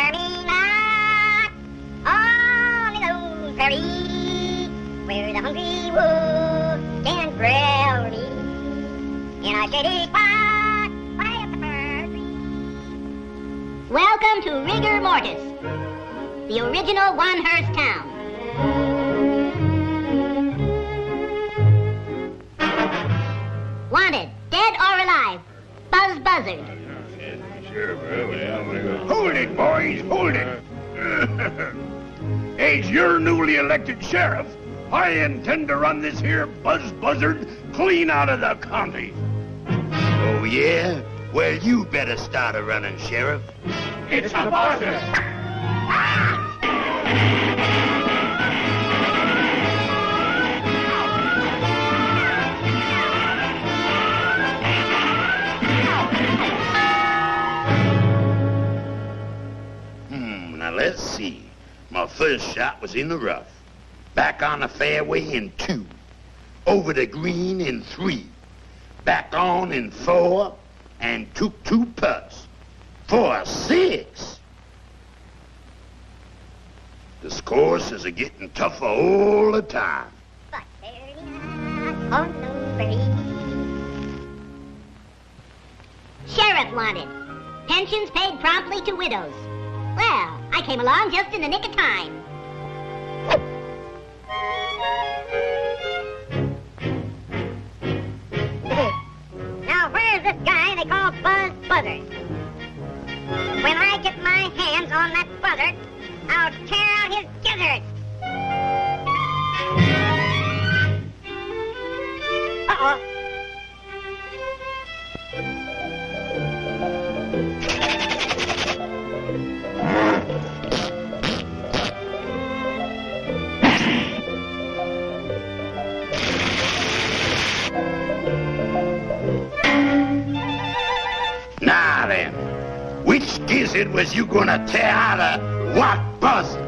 spare me not on the lone prairie, where the hungry wolves can grill me in a shady spot by a fir tree. Welcome to Rigor Mortis, the original one-hearse town. Wanted, dead or alive, Buzz Buzzard. Hold it, boys, hold it. As your newly elected sheriff, I intend to run this here Buzz Buzzard clean out of the county. Oh, yeah? Well, you better start a running, Sheriff. It's a buzzer. Now let's see. My first shot was in the rough. Back on the fairway in 2. Over the green in 3. Back on in 4. And took 2 putts. For a 6. This course is a-getting tougher all the time. But spare me not on the lone prairie. Sheriff wanted. Pensions paid promptly to widows. Well, I came along just in the nick of time. Now, where's this guy they call Buzz Buzzard? When I get my hands on that buzzard, I'll tear out his gizzards. Uh-oh. Now then, which gizzard was you gonna tear out of what buzzard?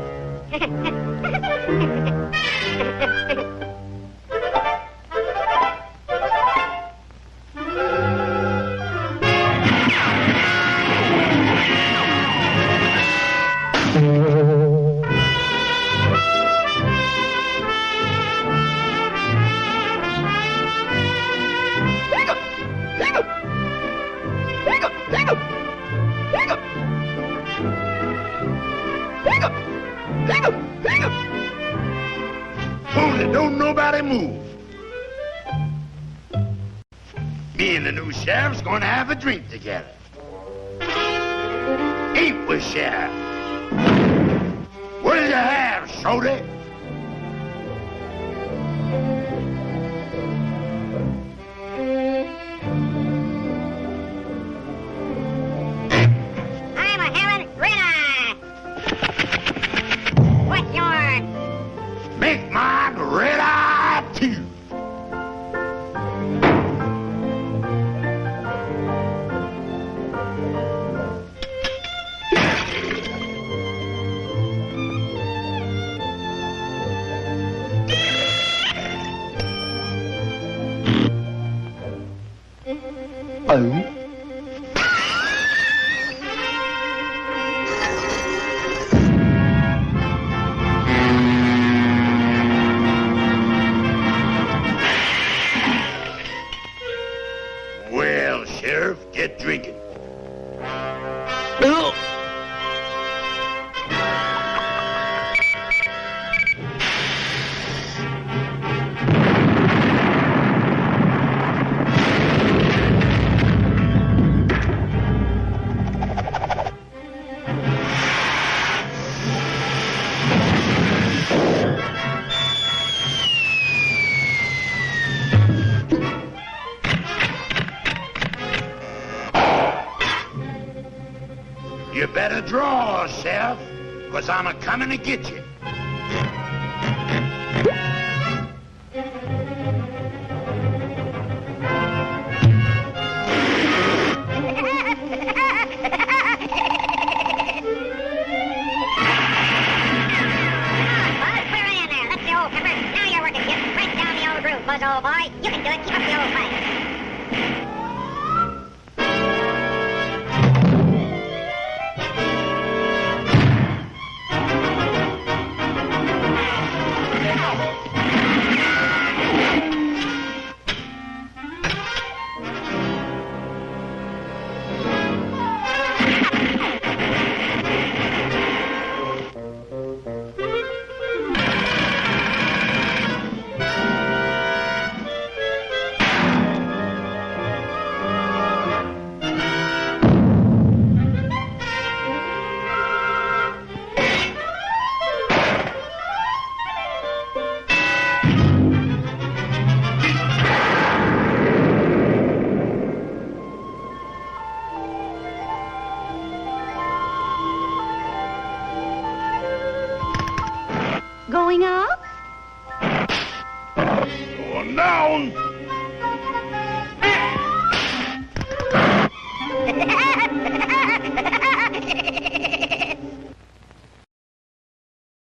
Hold it, don't nobody move. Me and the new sheriff's gonna have a drink together. Ain't we, Sheriff? What'll you have, Shorty? I'm a-having red-eye. What's yours? Make mine red eye too. Oh. Well, Sheriff, get drinking. You better draw, Sheriff, 'cause I'm a-coming to get you. Buzz, old boy. You can do it. Keep up the old fight. going off? Going down.